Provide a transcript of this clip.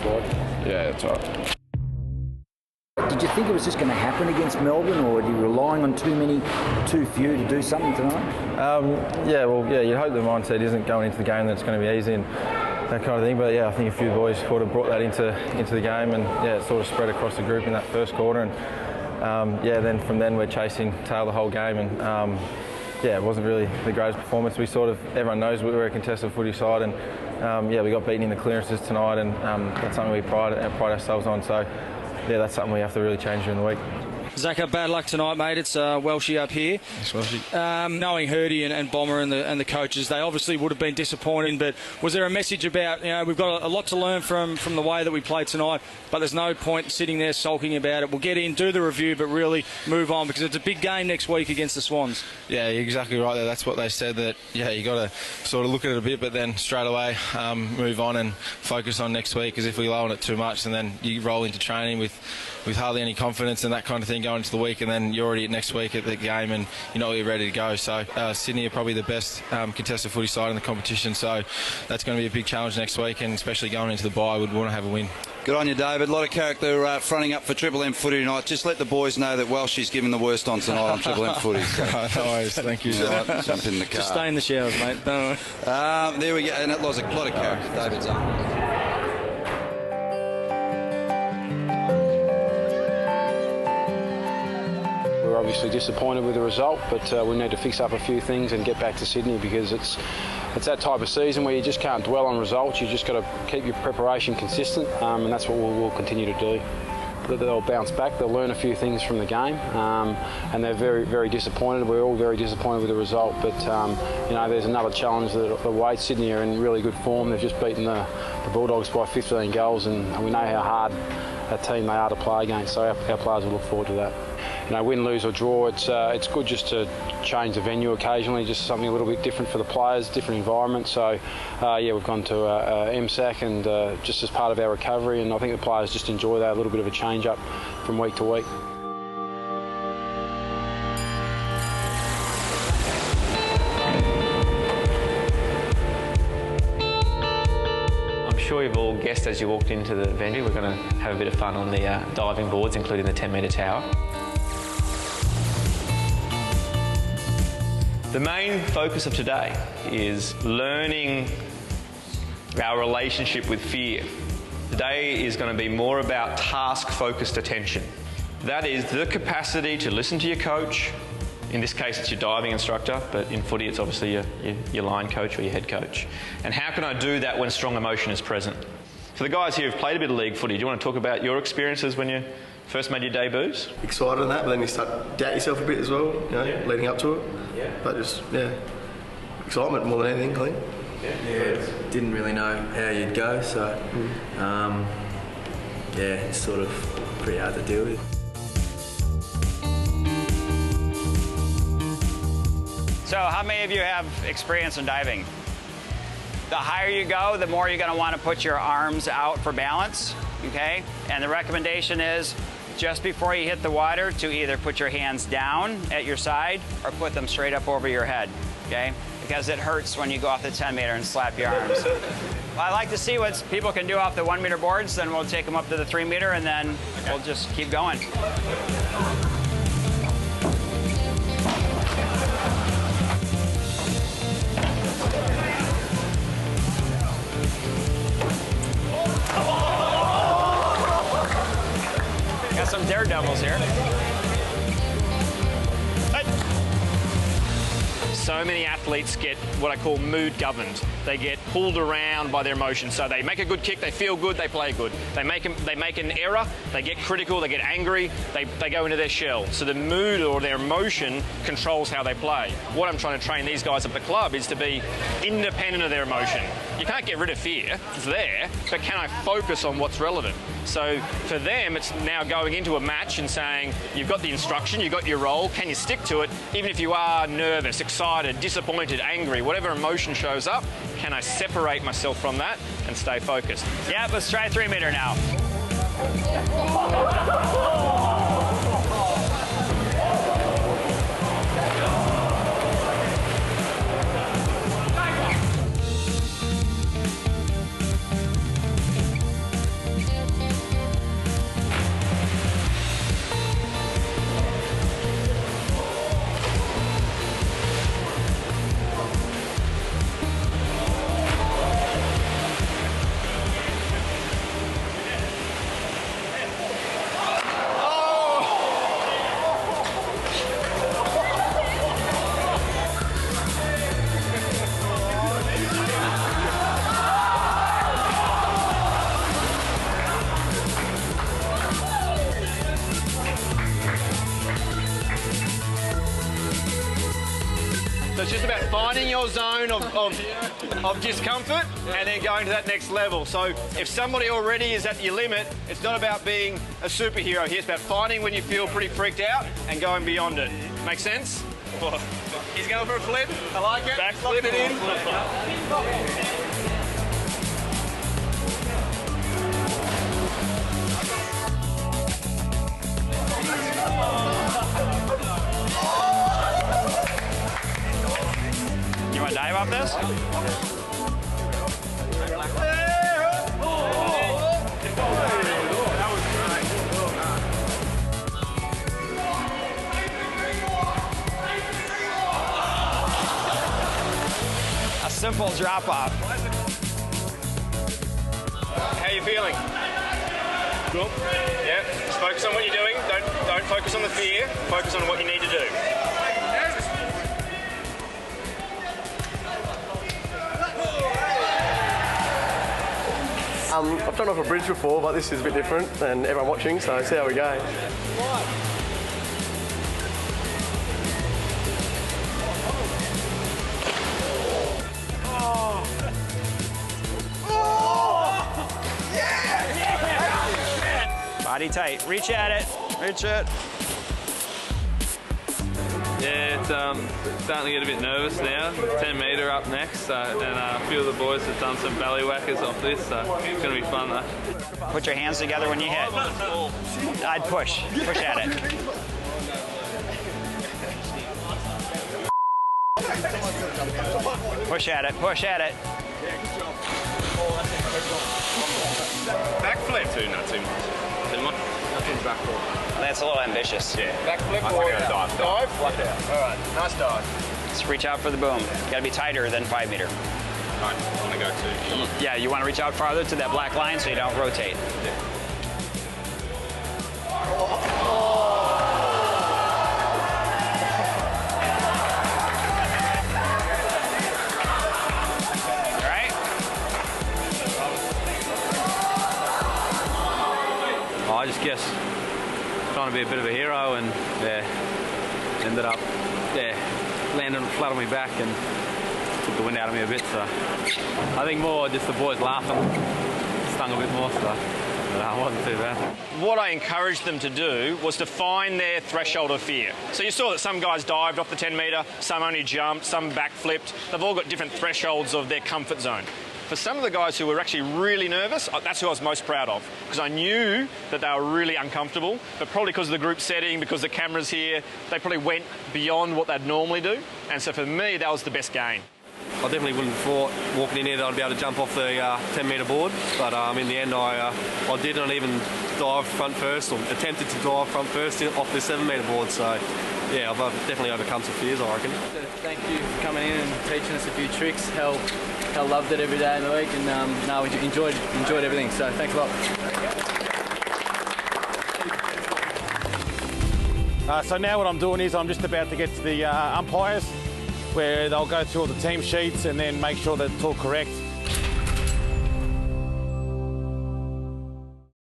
Friday. Yeah, that's right. Did you think it was just going to happen against Melbourne, or are you relying on too few to do something tonight? You'd hope the mindset isn't going into the game that it's going to be easy and that kind of thing. But yeah, I think a few boys sort of brought that into the game, and yeah, it sort of spread across the group in that first quarter. And then from then we're chasing tail the whole game, and it wasn't really the greatest performance. Everyone knows we were a contested footy side, and we got beaten in the clearances tonight, and that's something we pride ourselves on. So yeah, that's something we have to really change during the week. Zacco, bad luck tonight, mate. It's Welshie up here. Thanks, Welshie. Knowing Hurdy and Bomber and the coaches, they obviously would have been disappointed. But was there a message about, we've got a lot to learn from the way that we played tonight, but there's no point sitting there sulking about it. We'll get in, do the review, but really move on, because it's a big game next week against the Swans. Yeah, you're exactly right there. That's what they said, that you got to sort of look at it a bit, but then straight away move on and focus on next week. Because if we low on it too much, and then you roll into training with hardly any confidence and that kind of thing going into the week, and then you're already at next week at the game and you know you're ready to go. So Sydney are probably the best contested footy side in the competition, so that's going to be a big challenge next week, and especially going into the bye, we'd want to have a win. Good on you, David. A lot of character fronting up for Triple M footy tonight. Just let the boys know that Welshie's giving the worst on tonight on Triple M footy. So. No worries, thank you. Right, jump in the car. Just stay in the showers, mate. Don't worry. There we go, and that was a lot of character. David's up. We're obviously disappointed with the result, but we need to fix up a few things and get back to Sydney, because it's that type of season where you just can't dwell on results. You just got to keep your preparation consistent, and that's what we'll continue to do. They'll bounce back, they'll learn a few things from the game, and they're very, very disappointed. We're all very disappointed with the result, but there's another challenge that awaits. Sydney are in really good form. They've just beaten the Bulldogs by 15 goals, and we know how hard a team they are to play against, so our players will look forward to that. Win, lose or draw, it's good just to change the venue occasionally, just something a little bit different for the players, different environment. So we've gone to MSAC, and just as part of our recovery, and I think the players just enjoy that, a little bit of a change up from week to week. I'm sure you've all guessed as you walked into the venue, we're going to have a bit of fun on the diving boards, including the 10-metre tower. The main focus of today is learning our relationship with fear. Today is going to be more about task-focused attention. That is the capacity to listen to your coach. In this case, it's your diving instructor, but in footy, it's obviously your line coach or your head coach. And how can I do that when strong emotion is present? For the guys here who've played a bit of league footy, do you want to talk about your experiences when you first made your debuts? Excited on that, but then you start to doubt yourself a bit as well, leading up to it. Yeah. But just, excitement more than anything, I think. Yeah, didn't really know how you'd go, so it's sort of pretty hard to deal with. So how many of you have experience in diving? The higher you go, the more you're going to want to put your arms out for balance, okay? And the recommendation is just before you hit the water to either put your hands down at your side or put them straight up over your head, okay? Because it hurts when you go off the 10-meter and slap your arms. I like to see what people can do off the 1-meter boards, then we'll take them up to the 3-meter, and then we'll just keep going. Got some daredevils here. So many athletes get what I call mood governed. They get pulled around by their emotions. So they make a good kick, they feel good, they play good. They make an error, they get critical, they get angry, they go into their shell. So the mood or their emotion controls how they play. What I'm trying to train these guys at the club is to be independent of their emotion. You can't get rid of fear, it's there, but can I focus on what's relevant? So for them, it's now going into a match and saying, you've got the instruction, you've got your role, can you stick to it? Even if you are nervous, excited, disappointed, angry, whatever emotion shows up, can I separate myself from that and stay focused? Yeah, let's try 3-meter now. So it's just about finding your zone of discomfort and then going to that next level. So if somebody already is at your limit, it's not about being a superhero here. It's about finding when you feel pretty freaked out and going beyond it. Make sense? He's going for a flip. I like it. Back flip it in. You want to dive off this? A simple drop off. How are you feeling? Cool. Yeah. Just focus on what you're doing. Don't focus on the fear. Focus on what you need to do. I've done off a bridge before, but this is a bit different and everyone watching, so see how we go. Body tight. Reach at it. Reach it. Yeah, it's starting to get a bit nervous now. 10 metre up next, and a few of the boys have done some belly whackers off this, so it's going to be fun though. Put your hands together when you hit. I'd push. Push at it. Push at it. Push at it. Backflip. Not too much. Nothing's backflip. That's a little ambitious. Yeah. Backflip or dive? Flat out. All right. Nice dive. Just reach out for the boom. Got to be tighter than 5 metre. All right. I want to go to. Yeah, you want to reach out farther to that black line so you don't rotate. Yeah. I just guess trying to be a bit of a hero and ended up landing flat on my back and took the wind out of me a bit. So I think more just the boys laughing stung a bit more, so it wasn't too bad. What I encouraged them to do was to find their threshold of fear. So you saw that some guys dived off the 10 metre, some only jumped, some backflipped. They've all got different thresholds of their comfort zone. For some of the guys who were actually really nervous, that's who I was most proud of, because I knew that they were really uncomfortable, but probably because of the group setting, because the camera's here, they probably went beyond what they'd normally do. And so for me, that was the best gain. I definitely wouldn't have thought walking in here that I'd be able to jump off the 10 metre board, but in the end I did not even dive front first, or attempted to dive front first off the 7 metre board, so yeah, I've definitely overcome some fears, I reckon. Thank you for coming in and teaching us a few tricks. Hell loved it every day of the week, and no, we enjoyed everything, so thanks a lot. So now what I'm doing is I'm just about to get to the umpires, where they'll go through all the team sheets and then make sure that it's all correct.